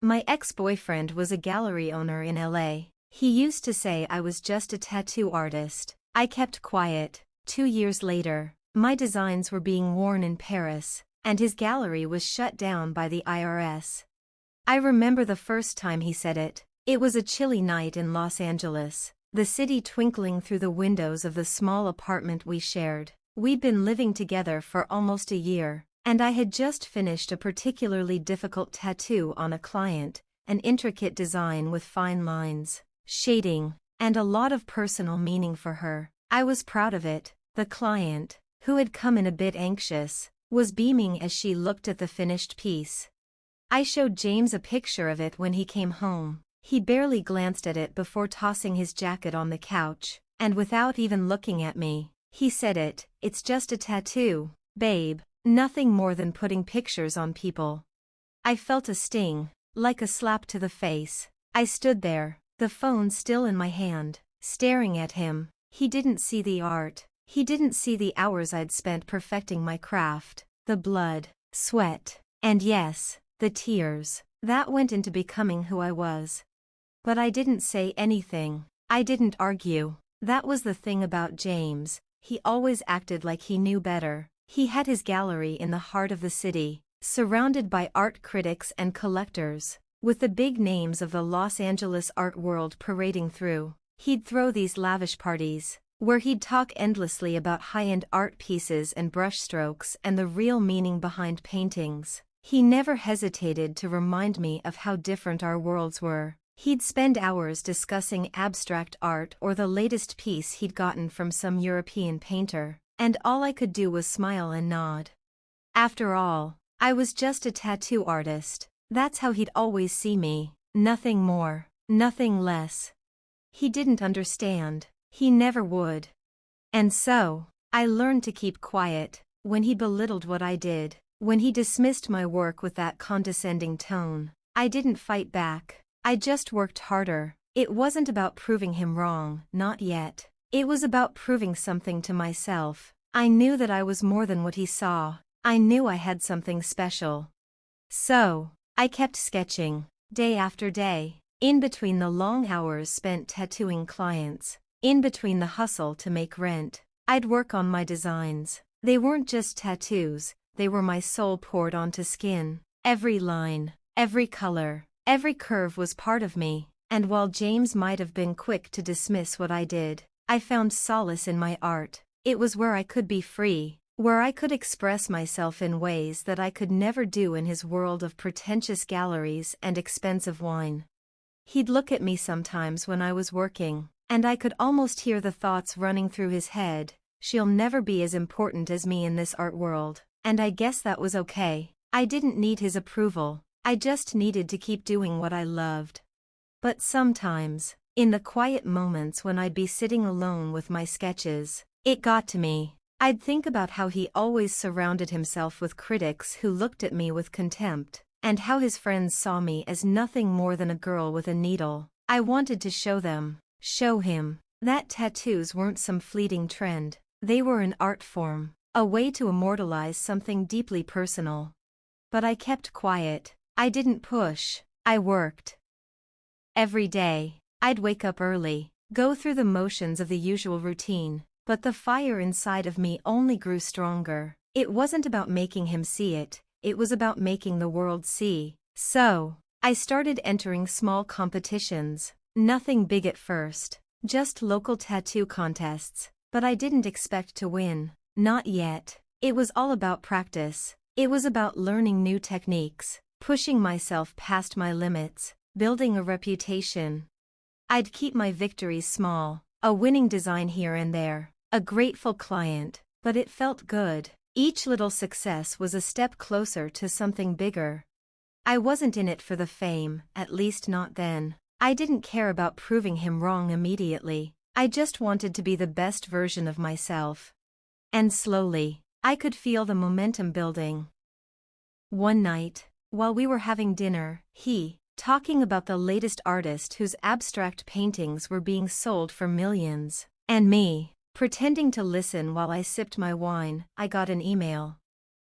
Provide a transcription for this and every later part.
My ex-boyfriend was a gallery owner in LA. He used to say I was just a tattoo artist. I kept quiet. 2 years later, my designs were being worn in Paris, and his gallery was shut down by the IRS. I remember the first time he said it. It was a chilly night in Los Angeles, the city twinkling through the windows of the small apartment we shared. We'd been living together for almost a year, and I had just finished a particularly difficult tattoo on a client, an intricate design with fine lines, shading, and a lot of personal meaning for her. I was proud of it. The client, who had come in a bit anxious, was beaming as she looked at the finished piece. I showed James a picture of it when he came home. He barely glanced at it before tossing his jacket on the couch, and without even looking at me, he said it's just a tattoo, babe, nothing more than putting pictures on people. I felt a sting, like a slap to the face. I stood there, the phone still in my hand, staring at him. He didn't see the art. He didn't see the hours I'd spent perfecting my craft, the blood, sweat, and yes, the tears that went into becoming who I was. But I didn't say anything. I didn't argue. That was the thing about James. He always acted like he knew better. He had his gallery in the heart of the city, surrounded by art critics and collectors, with the big names of the Los Angeles art world parading through. He'd throw these lavish parties, where he'd talk endlessly about high-end art pieces and brushstrokes and the real meaning behind paintings. He never hesitated to remind me of how different our worlds were. He'd spend hours discussing abstract art or the latest piece he'd gotten from some European painter, and all I could do was smile and nod. After all, I was just a tattoo artist. That's how he'd always see me, nothing more, nothing less. He didn't understand. He never would. And so, I learned to keep quiet. When he belittled what I did, when he dismissed my work with that condescending tone, I didn't fight back. I just worked harder. It wasn't about proving him wrong, not yet. It was about proving something to myself. I knew that I was more than what he saw. I knew I had something special. So, I kept sketching, day after day, in between the long hours spent tattooing clients, in between the hustle to make rent. I'd work on my designs. They weren't just tattoos, they were my soul poured onto skin. Every line, every color, every curve was part of me, and while James might have been quick to dismiss what I did, I found solace in my art. It was where I could be free, where I could express myself in ways that I could never do in his world of pretentious galleries and expensive wine. He'd look at me sometimes when I was working, and I could almost hear the thoughts running through his head. She'll never be as important as me in this art world, and I guess that was okay. I didn't need his approval. I just needed to keep doing what I loved. But sometimes, in the quiet moments when I'd be sitting alone with my sketches, it got to me. I'd think about how he always surrounded himself with critics who looked at me with contempt, and how his friends saw me as nothing more than a girl with a needle. I wanted to show him, that tattoos weren't some fleeting trend. They were an art form, a way to immortalize something deeply personal. But I kept quiet. I didn't push. I worked. Every day, I'd wake up early, go through the motions of the usual routine, but the fire inside of me only grew stronger. It wasn't about making him see it, it was about making the world see. So, I started entering small competitions. Nothing big at first, just local tattoo contests, but I didn't expect to win. Not yet. It was all about practice. It was about learning new techniques, pushing myself past my limits, building a reputation. I'd keep my victories small, a winning design here and there, a grateful client, but it felt good. Each little success was a step closer to something bigger. I wasn't in it for the fame, at least not then. I didn't care about proving him wrong immediately. I just wanted to be the best version of myself. And slowly, I could feel the momentum building. One night, while we were having dinner, talking about the latest artist whose abstract paintings were being sold for millions, and me, pretending to listen while I sipped my wine, I got an email.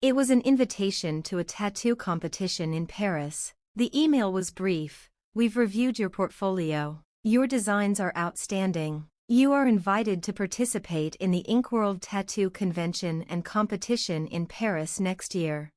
It was an invitation to a tattoo competition in Paris. The email was brief. We've reviewed your portfolio. Your designs are outstanding. You are invited to participate in the Inkworld Tattoo Convention and Competition in Paris next year.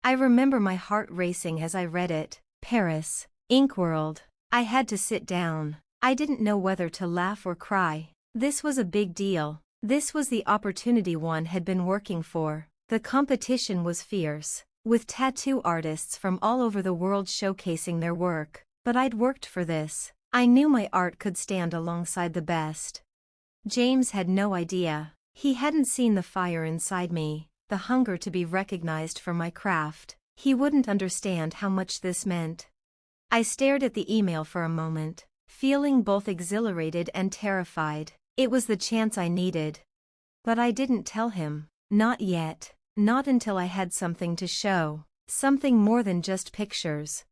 I remember my heart racing as I read it. Paris, Inkworld. I had to sit down. I didn't know whether to laugh or cry. This was a big deal. This was the opportunity one had been working for. The competition was fierce, with tattoo artists from all over the world showcasing their work. But I'd worked for this. I knew my art could stand alongside the best. James had no idea. He hadn't seen the fire inside me, the hunger to be recognized for my craft. He wouldn't understand how much this meant. I stared at the email for a moment, feeling both exhilarated and terrified. It was the chance I needed. But I didn't tell him. Not yet. Not until I had something to show. Something more than just pictures.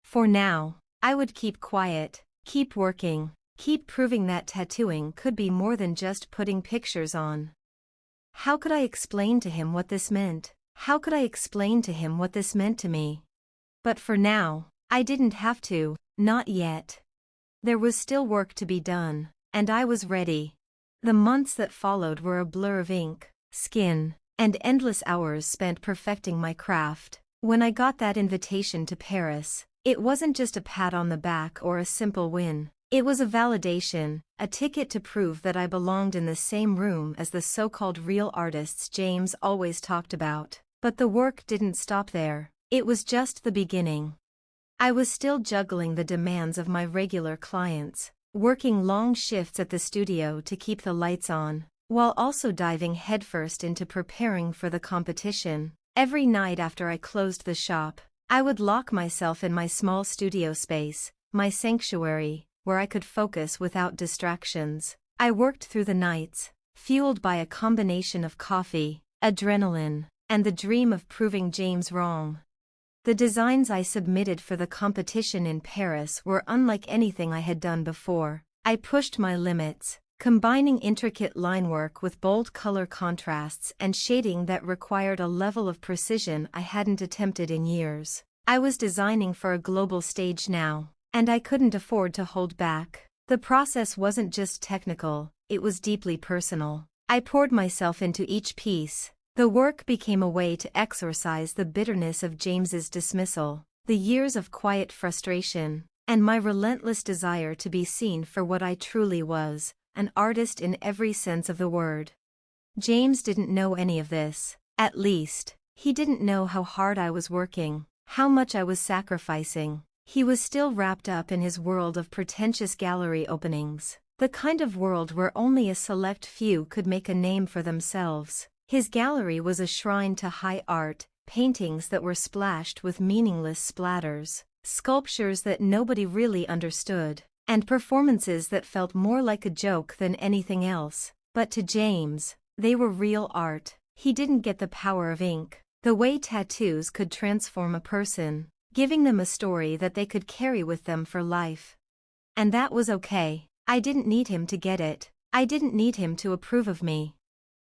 For now, I would keep quiet, keep working, keep proving that tattooing could be more than just putting pictures on. How could I explain to him what this meant? How could I explain to him what this meant to me? But for now, I didn't have to, not yet. There was still work to be done, and I was ready. The months that followed were a blur of ink, skin, and endless hours spent perfecting my craft. When I got that invitation to Paris, it wasn't just a pat on the back or a simple win. It was a validation, a ticket to prove that I belonged in the same room as the so-called real artists James always talked about. But the work didn't stop there. It was just the beginning. I was still juggling the demands of my regular clients, working long shifts at the studio to keep the lights on, while also diving headfirst into preparing for the competition. Every night after I closed the shop, I would lock myself in my small studio space, my sanctuary, where I could focus without distractions. I worked through the nights, fueled by a combination of coffee, adrenaline, and the dream of proving James wrong. The designs I submitted for the competition in Paris were unlike anything I had done before. I pushed my limits, combining intricate line work with bold color contrasts and shading that required a level of precision I hadn't attempted in years. I was designing for a global stage now, and I couldn't afford to hold back. The process wasn't just technical, it was deeply personal. I poured myself into each piece. The work became a way to exorcise the bitterness of James's dismissal, the years of quiet frustration, and my relentless desire to be seen for what I truly was, an artist in every sense of the word. James didn't know any of this. At least, he didn't know how hard I was working, how much I was sacrificing. He was still wrapped up in his world of pretentious gallery openings, the kind of world where only a select few could make a name for themselves. His gallery was a shrine to high art, paintings that were splashed with meaningless splatters, sculptures that nobody really understood, and performances that felt more like a joke than anything else. But to James, they were real art. He didn't get the power of ink, the way tattoos could transform a person, giving them a story that they could carry with them for life. And that was okay. I didn't need him to get it. I didn't need him to approve of me.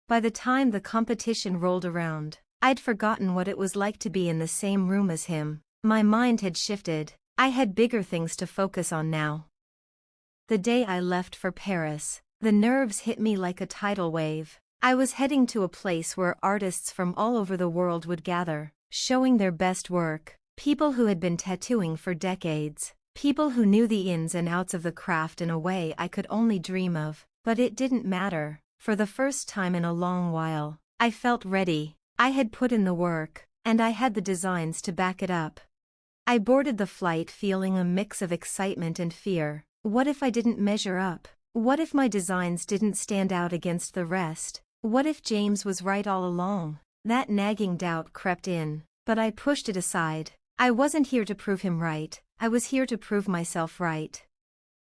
By the time the competition rolled around, I'd forgotten what it was like to be in the same room as him. My mind had shifted. I had bigger things to focus on now. The day I left for Paris, the nerves hit me like a tidal wave. I was heading to a place where artists from all over the world would gather, showing their best work. People who had been tattooing for decades. People who knew the ins and outs of the craft in a way I could only dream of. But it didn't matter. For the first time in a long while, I felt ready. I had put in the work, and I had the designs to back it up. I boarded the flight feeling a mix of excitement and fear. What if I didn't measure up? What if my designs didn't stand out against the rest? What if James was right all along? That nagging doubt crept in, but I pushed it aside. I wasn't here to prove him right, I was here to prove myself right.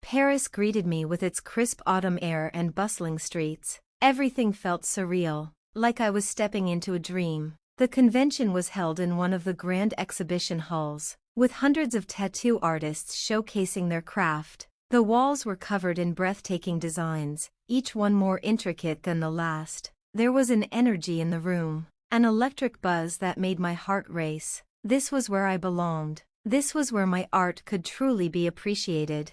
Paris greeted me with its crisp autumn air and bustling streets. Everything felt surreal, like I was stepping into a dream. The convention was held in one of the grand exhibition halls, with hundreds of tattoo artists showcasing their craft. The walls were covered in breathtaking designs, each one more intricate than the last. There was an energy in the room, an electric buzz that made my heart race. This was where I belonged. This was where my art could truly be appreciated.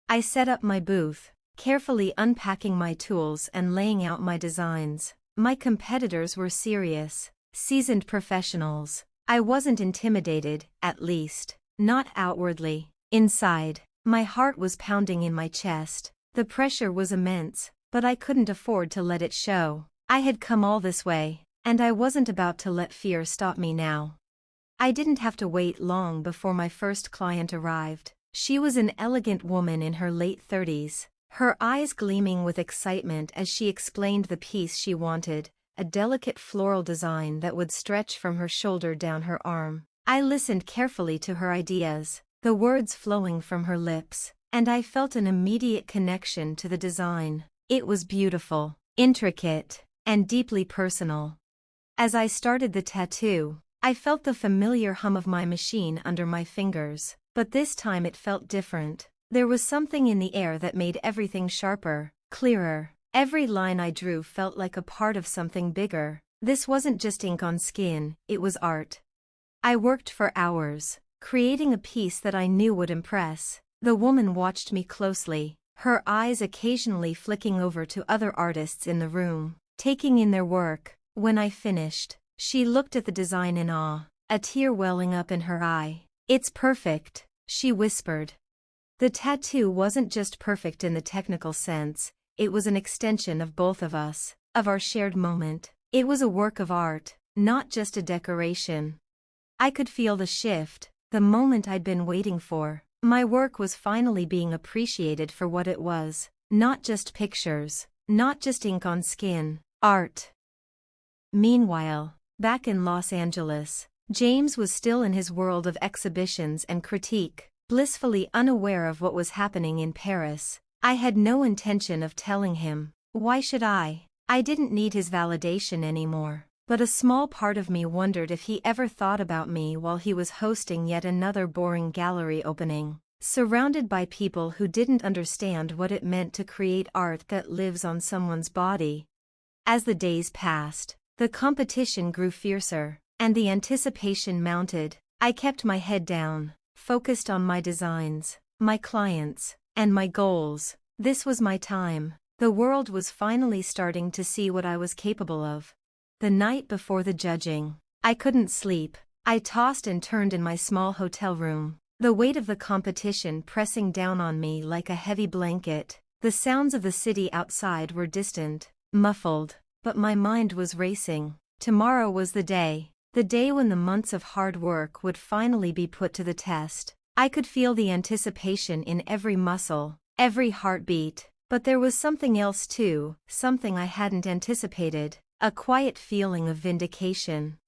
I set up my booth, carefully unpacking my tools and laying out my designs. My competitors were serious, seasoned professionals. I wasn't intimidated, at least, not outwardly. Inside, my heart was pounding in my chest. The pressure was immense, but I couldn't afford to let it show. I had come all this way, and I wasn't about to let fear stop me now. I didn't have to wait long before my first client arrived. She was an elegant woman in her late 30s, her eyes gleaming with excitement as she explained the piece she wanted, a delicate floral design that would stretch from her shoulder down her arm. I listened carefully to her ideas, the words flowing from her lips, and I felt an immediate connection to the design. It was beautiful, intricate, and deeply personal. As I started the tattoo, I felt the familiar hum of my machine under my fingers, but this time it felt different. There was something in the air that made everything sharper, clearer. Every line I drew felt like a part of something bigger. This wasn't just ink on skin, it was art. I worked for hours, creating a piece that I knew would impress. The woman watched me closely, her eyes occasionally flicking over to other artists in the room, taking in their work. When I finished, she looked at the design in awe, a tear welling up in her eye. "It's perfect," she whispered. The tattoo wasn't just perfect in the technical sense, it was an extension of both of us, of our shared moment. It was a work of art, not just a decoration. I could feel the shift, the moment I'd been waiting for. My work was finally being appreciated for what it was, not just pictures, not just ink on skin, art. Meanwhile, back in Los Angeles, James was still in his world of exhibitions and critique, blissfully unaware of what was happening in Paris. I had no intention of telling him. Why should I? I didn't need his validation anymore. But a small part of me wondered if he ever thought about me while he was hosting yet another boring gallery opening, surrounded by people who didn't understand what it meant to create art that lives on someone's body. As the days passed, the competition grew fiercer, and the anticipation mounted. I kept my head down, focused on my designs, my clients, and my goals. This was my time. The world was finally starting to see what I was capable of. The night before the judging, I couldn't sleep. I tossed and turned in my small hotel room, the weight of the competition pressing down on me like a heavy blanket. The sounds of the city outside were distant, muffled, but my mind was racing. Tomorrow was the day when the months of hard work would finally be put to the test. I could feel the anticipation in every muscle, every heartbeat. But there was something else too, something I hadn't anticipated, a quiet feeling of vindication.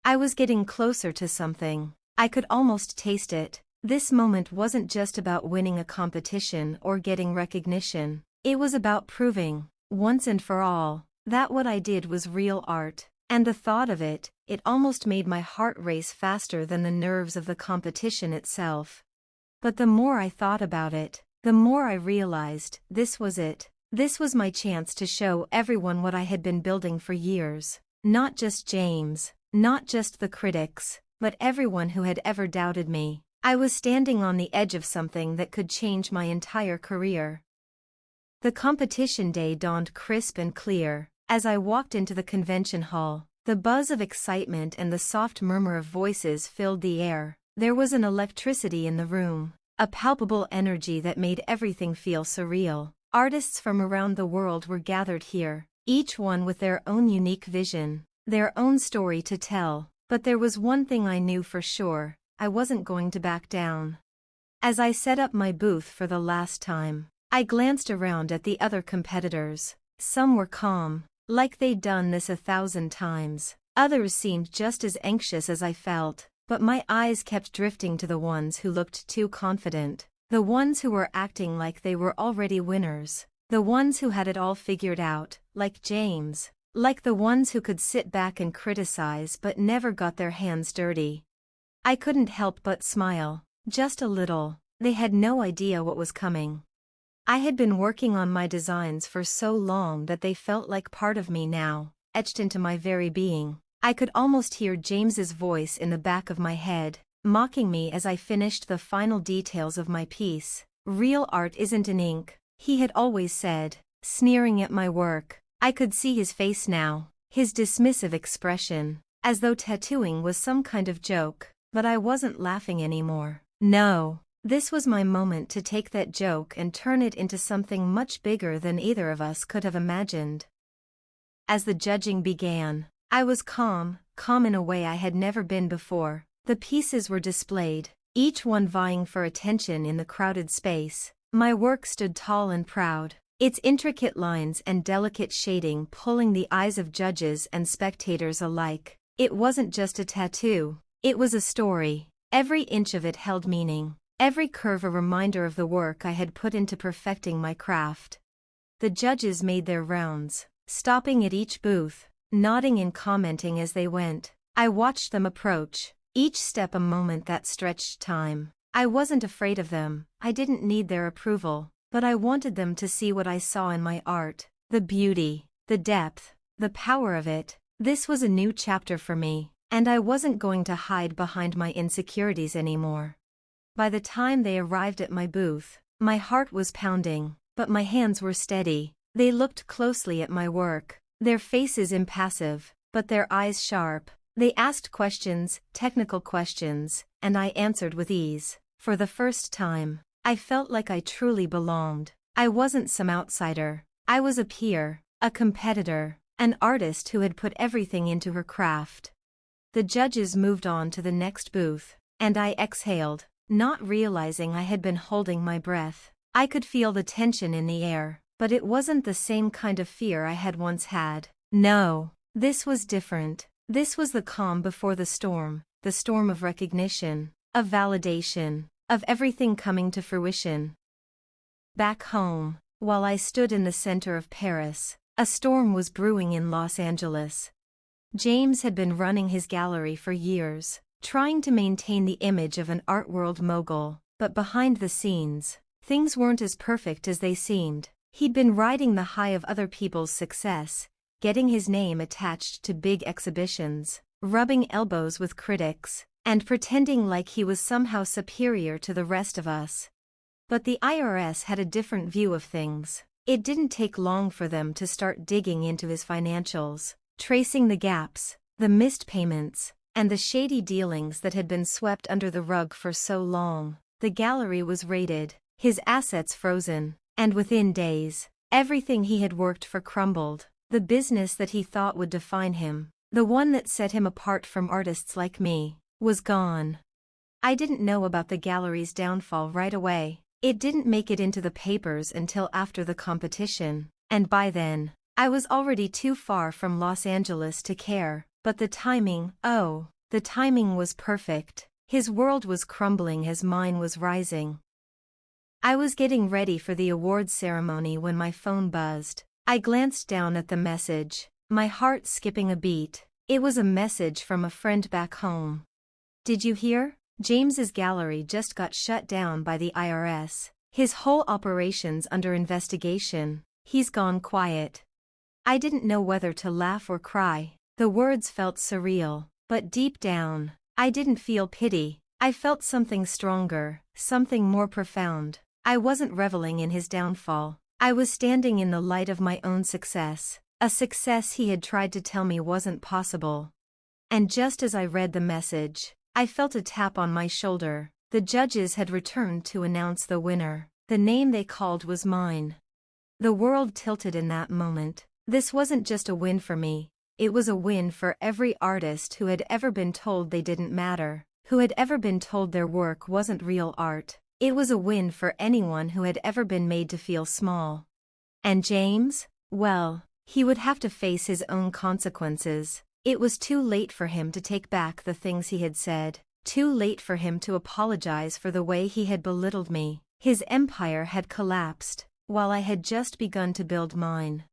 I was getting closer to something. I could almost taste it. This moment wasn't just about winning a competition or getting recognition. It was about proving, once and for all, that what I did was real art. And the thought of it, it almost made my heart race faster than the nerves of the competition itself. But the more I thought about it, the more I realized, this was it. This was my chance to show everyone what I had been building for years. Not just James, not just the critics, but everyone who had ever doubted me. I was standing on the edge of something that could change my entire career. The competition day dawned crisp and clear. As I walked into the convention hall, the buzz of excitement and the soft murmur of voices filled the air. There was an electricity in the room, a palpable energy that made everything feel surreal. Artists from around the world were gathered here, each one with their own unique vision, their own story to tell. But there was one thing I knew for sure, I wasn't going to back down. As I set up my booth for the last time, I glanced around at the other competitors. Some were calm, like they'd done this 1,000 times. Others seemed just as anxious as I felt, but my eyes kept drifting to the ones who looked too confident, the ones who were acting like they were already winners, the ones who had it all figured out, like James, like the ones who could sit back and criticize but never got their hands dirty. I couldn't help but smile, just a little. They had no idea what was coming. I had been working on my designs for so long that they felt like part of me now, etched into my very being. I could almost hear James's voice in the back of my head. mocking me as I finished the final details of my piece. "Real art isn't in ink," he had always said, sneering at my work. I could see his face now, his dismissive expression, as though tattooing was some kind of joke, but I wasn't laughing anymore. No, this was my moment to take that joke and turn it into something much bigger than either of us could have imagined. As the judging began, I was calm in a way I had never been before. The pieces were displayed, each one vying for attention in the crowded space. My work stood tall and proud, its intricate lines and delicate shading pulling the eyes of judges and spectators alike. It wasn't just a tattoo, it was a story. Every inch of it held meaning, every curve a reminder of the work I had put into perfecting my craft. The judges made their rounds, stopping at each booth, nodding and commenting as they went. I watched them approach, each step a moment that stretched time. I wasn't afraid of them, I didn't need their approval, but I wanted them to see what I saw in my art, the beauty, the depth, the power of it. This was a new chapter for me, and I wasn't going to hide behind my insecurities anymore. By the time they arrived at my booth, my heart was pounding, but my hands were steady. They looked closely at my work, their faces impassive, but their eyes sharp. They asked questions, technical questions, and I answered with ease. For the first time, I felt like I truly belonged. I wasn't some outsider. I was a peer, a competitor, an artist who had put everything into her craft. The judges moved on to the next booth, and I exhaled, not realizing I had been holding my breath. I could feel the tension in the air, but it wasn't the same kind of fear I had once had. No, this was different. This was the calm before the storm of recognition, of validation, of everything coming to fruition. Back home, while I stood in the center of Paris, a storm was brewing in Los Angeles. James had been running his gallery for years, trying to maintain the image of an art world mogul, but behind the scenes, things weren't as perfect as they seemed. He'd been riding the high of other people's success, getting his name attached to big exhibitions, rubbing elbows with critics, and pretending like he was somehow superior to the rest of us. But the IRS had a different view of things. It didn't take long for them to start digging into his financials, tracing the gaps, the missed payments, and the shady dealings that had been swept under the rug for so long. The gallery was raided, his assets frozen, and within days, everything he had worked for crumbled. The business that he thought would define him, the one that set him apart from artists like me, was gone. I didn't know about the gallery's downfall right away. It didn't make it into the papers until after the competition, and by then, I was already too far from Los Angeles to care. But the timing was perfect. His world was crumbling as mine was rising. I was getting ready for the awards ceremony when my phone buzzed. I glanced down at the message, my heart skipping a beat. It was a message from a friend back home. "Did you hear? James's gallery just got shut down by the IRS. His whole operation's under investigation. He's gone quiet." I didn't know whether to laugh or cry. The words felt surreal, but deep down, I didn't feel pity. I felt something stronger, something more profound. I wasn't reveling in his downfall. I was standing in the light of my own success, a success he had tried to tell me wasn't possible. And just as I read the message, I felt a tap on my shoulder. The judges had returned to announce the winner. The name they called was mine. The world tilted in that moment. This wasn't just a win for me, it was a win for every artist who had ever been told they didn't matter, who had ever been told their work wasn't real art. It was a win for anyone who had ever been made to feel small. And James? Well, he would have to face his own consequences. It was too late for him to take back the things he had said, too late for him to apologize for the way he had belittled me. His empire had collapsed, while I had just begun to build mine.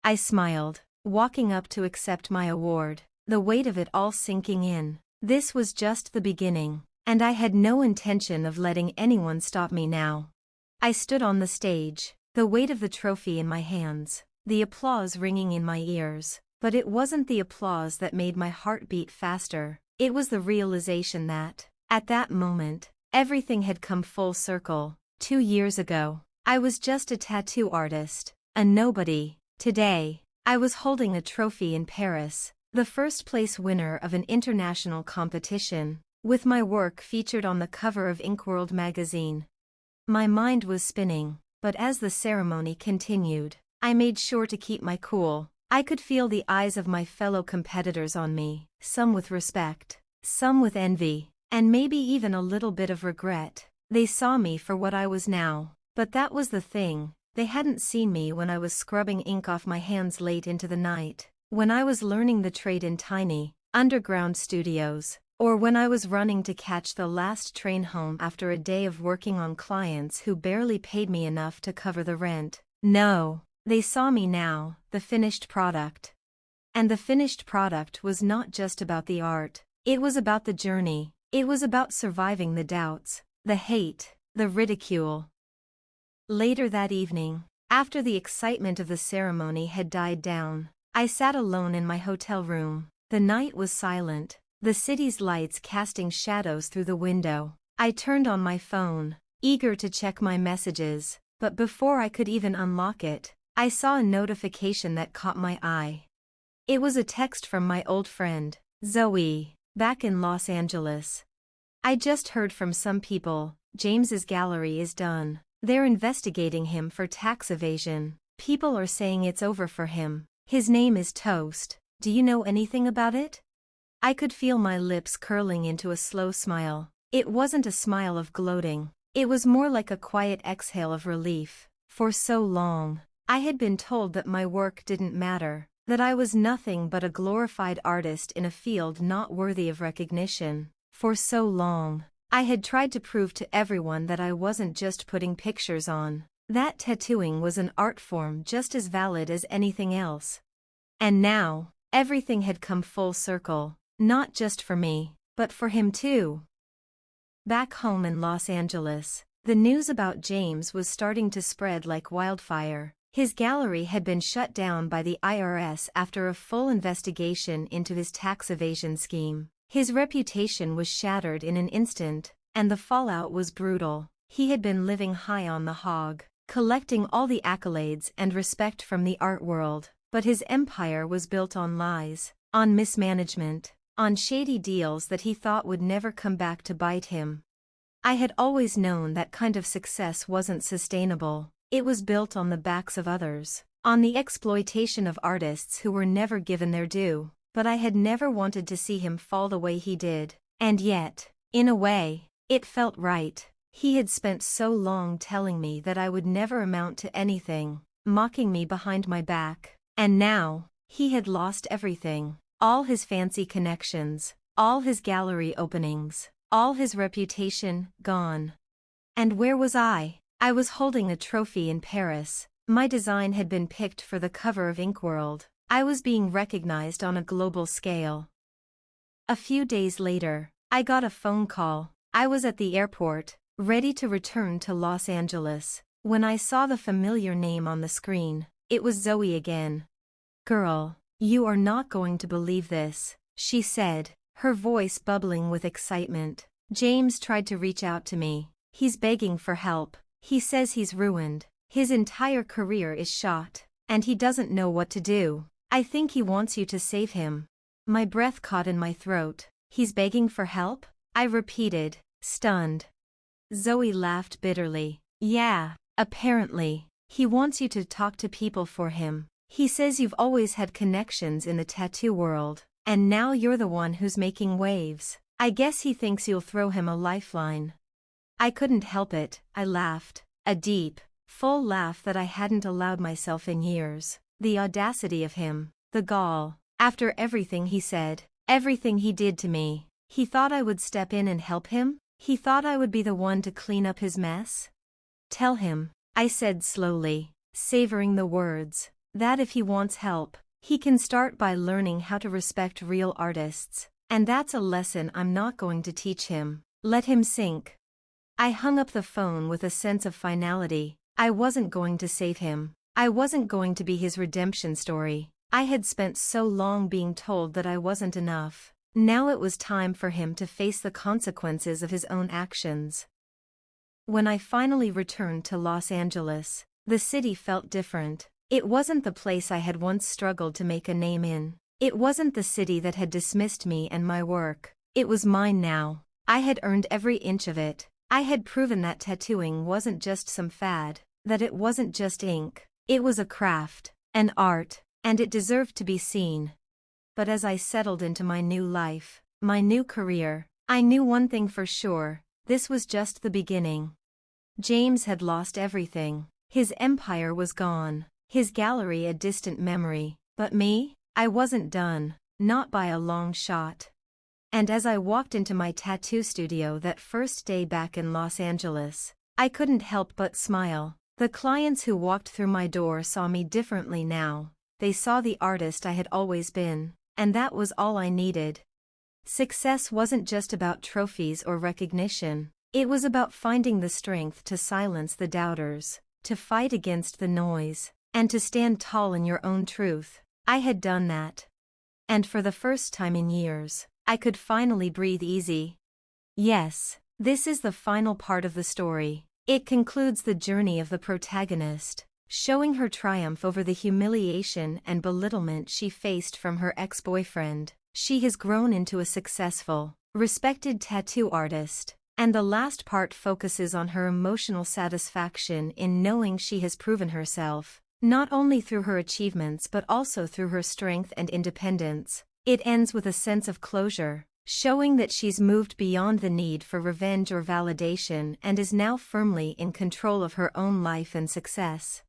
I smiled, walking up to accept my award, the weight of it all sinking in. This was just the beginning, and I had no intention of letting anyone stop me now. I stood on the stage, the weight of the trophy in my hands, the applause ringing in my ears, but it wasn't the applause that made my heart beat faster. It was the realization that, At that moment, everything had come full circle. 2 years ago, I was just a tattoo artist, a nobody. Today, I was holding a trophy in Paris, the first place winner of an international competition, with my work featured on the cover of Inkworld magazine. My mind was spinning, but as the ceremony continued, I made sure to keep my cool. I could feel the eyes of my fellow competitors on me, some with respect, some with envy, and maybe even a little bit of regret. They saw me for what I was now, but that was the thing. They hadn't seen me when I was scrubbing ink off my hands late into the night, when I was learning the trade in tiny, underground studios, or when I was running to catch the last train home after a day of working on clients who barely paid me enough to cover the rent. No, they saw me now, the finished product. And the finished product was not just about the art, it was about the journey, it was about surviving the doubts, the hate, the ridicule. Later that evening, after the excitement of the ceremony had died down, I sat alone in my hotel room. The night was silent, the city's lights casting shadows through the window. I turned on my phone, eager to check my messages, but before I could even unlock it, I saw a notification that caught my eye. It was a text from my old friend, Zoe, back in Los Angeles. I just heard from some people, James's gallery is done. They're investigating him for tax evasion. People are saying it's over for him. His name is toast. Do you know anything about it? I could feel my lips curling into a slow smile. It wasn't a smile of gloating. It was more like a quiet exhale of relief. For so long, I had been told that my work didn't matter, that I was nothing but a glorified artist in a field not worthy of recognition. For so long, I had tried to prove to everyone that I wasn't just putting pictures on, that tattooing was an art form just as valid as anything else. And now, everything had come full circle, not just for me, but for him too. Back home in Los Angeles, the news about James was starting to spread like wildfire. His gallery had been shut down by the IRS after a full investigation into his tax evasion scheme. His reputation was shattered in an instant, and the fallout was brutal. He had been living high on the hog, collecting all the accolades and respect from the art world, but his empire was built on lies, on mismanagement, on shady deals that he thought would never come back to bite him. I had always known that kind of success wasn't sustainable. It was built on the backs of others, on the exploitation of artists who were never given their due. But I had never wanted to see him fall the way he did. And yet, in a way, it felt right. He had spent so long telling me that I would never amount to anything, mocking me behind my back. And now, he had lost everything. All his fancy connections, all his gallery openings, all his reputation, gone. And where was I? I was holding a trophy in Paris. My design had been picked for the cover of Inkworld. I was being recognized on a global scale. A few days later, I got a phone call. I was at the airport, ready to return to Los Angeles, when I saw the familiar name on the screen. It was Zoe again. "Girl, you are not going to believe this," she said, her voice bubbling with excitement. "James tried to reach out to me. He's begging for help. He says he's ruined. His entire career is shot, and he doesn't know what to do. I think he wants you to save him." My breath caught in my throat. "He's begging for help?" I repeated, stunned. Zoe laughed bitterly. "Yeah, apparently. He wants you to talk to people for him. He says you've always had connections in the tattoo world, and now you're the one who's making waves. I guess he thinks you'll throw him a lifeline." I couldn't help it, I laughed. A deep, full laugh that I hadn't allowed myself in years. The audacity of him, the gall. After everything he said, everything he did to me, he thought I would step in and help him? He thought I would be the one to clean up his mess? "Tell him," I said slowly, savoring the words, "that if he wants help, he can start by learning how to respect real artists. And that's a lesson I'm not going to teach him. Let him sink." I hung up the phone with a sense of finality. I wasn't going to save him. I wasn't going to be his redemption story. I had spent so long being told that I wasn't enough, Now it was time for him to face the consequences of his own actions. When I finally returned to Los Angeles, the city felt different. It wasn't the place I had once struggled to make a name in. It wasn't the city that had dismissed me and my work. It was mine now. I had earned every inch of it. I had proven that tattooing wasn't just some fad, that it wasn't just ink. It was a craft, an art, and it deserved to be seen. But as I settled into my new life, my new career, I knew one thing for sure: this was just the beginning. James had lost everything. His empire was gone, his gallery a distant memory. But me? I wasn't done, not by a long shot. And as I walked into my tattoo studio that first day back in Los Angeles, I couldn't help but smile. The clients who walked through my door saw me differently now. They saw the artist I had always been, and that was all I needed. Success wasn't just about trophies or recognition. It was about finding the strength to silence the doubters, to fight against the noise, and to stand tall in your own truth. I had done that. And for the first time in years, I could finally breathe easy. Yes, this is the final part of the story. It concludes the journey of the protagonist, showing her triumph over the humiliation and belittlement she faced from her ex-boyfriend. She has grown into a successful, respected tattoo artist, and the last part focuses on her emotional satisfaction in knowing she has proven herself, not only through her achievements but also through her strength and independence. It ends with a sense of closure, showing that she's moved beyond the need for revenge or validation and is now firmly in control of her own life and success.